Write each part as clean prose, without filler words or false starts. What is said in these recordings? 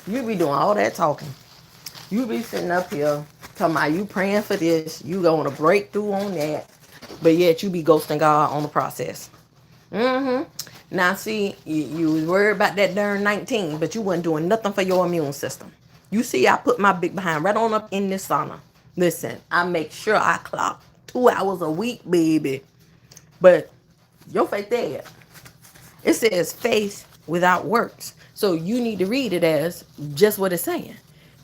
You be doing all that talking. You be sitting up here talking about you praying for this. You going to break through on that. But yet you be ghosting God on the process. Mm-hmm. Now see, you was worried about that darn 19, but you wasn't doing nothing for your immune system. You see, I put my big behind right on up in this sauna. Listen, I make sure I clock 2 hours a week, baby. But your faith dead. It says faith without works. So you need to read it as just what it's saying.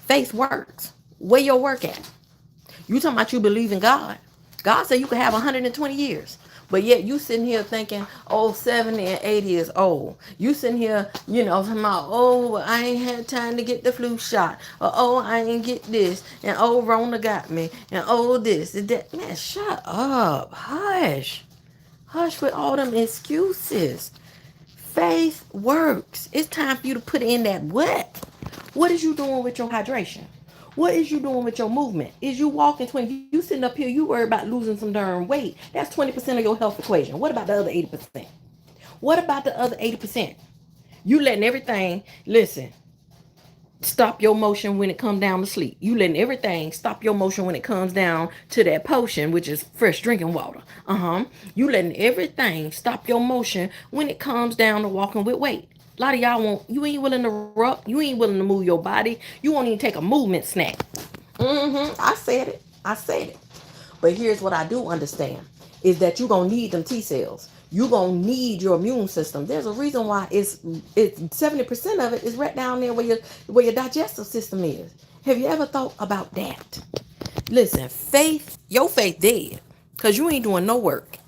Faith works. Where your work at? You talking about you believe in God. God said you could have 120 years. But yet you sitting here thinking, oh, 70 and 80 is old. You sitting here, talking about, oh, I ain't had time to get the flu shot. Or, oh, I ain't get this. And, oh, Rona got me. And, oh, this and that. Man, shut up. Hush. Hush with all them excuses. Faith works. It's time for you to put in that what? What is you doing with your hydration? What is you doing with your movement? Is you walking 20? You sitting up here, you worry about losing some darn weight. That's 20% of your health equation. What about the other 80%? What about the other 80%? You letting everything, listen, stop your motion when it comes down to sleep. You letting everything stop your motion when it comes down to that potion, which is fresh drinking water. You letting everything stop your motion when it comes down to walking with weight. A lot of y'all you ain't willing to rock, you ain't willing to move your body. You won't even take a movement snack. I said it. I said it. But here's what I do understand is that you're gonna need them T cells. You're gonna need your immune system. There's a reason why it's 70% of it is right down there where your digestive system is. Have you ever thought about that? Listen, your faith dead. Cause you ain't doing no work.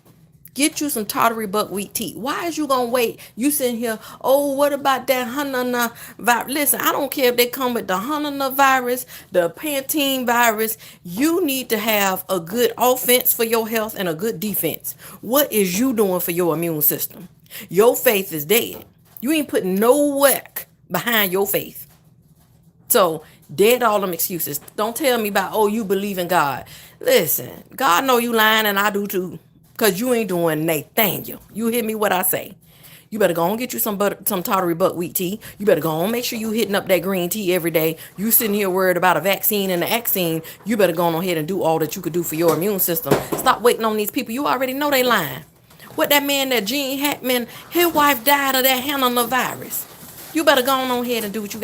Get you some tartary buckwheat tea. Why is you gonna wait? You sitting here, oh, what about that Hanana virus? Listen, I don't care if they come with the Hanana virus, the Pantene virus. You need to have a good offense for your health and a good defense. What is you doing for your immune system? Your faith is dead. You ain't putting no work behind your faith. So, dead all them excuses. Don't tell me about, oh, you believe in God. Listen, God know you lying and I do too. Cause you ain't doing Nathaniel. You hear me what I say? You better go and get you some tartary buckwheat tea. You better go and make sure you hitting up that green tea every day. You sitting here worried about a vaccine and the vaccine. You better go on ahead and do all that you could do for your immune system. Stop waiting on these people. You already know they lying. What that man, that Gene Hackman, his wife died of that Hanna virus. You better go on ahead and do what you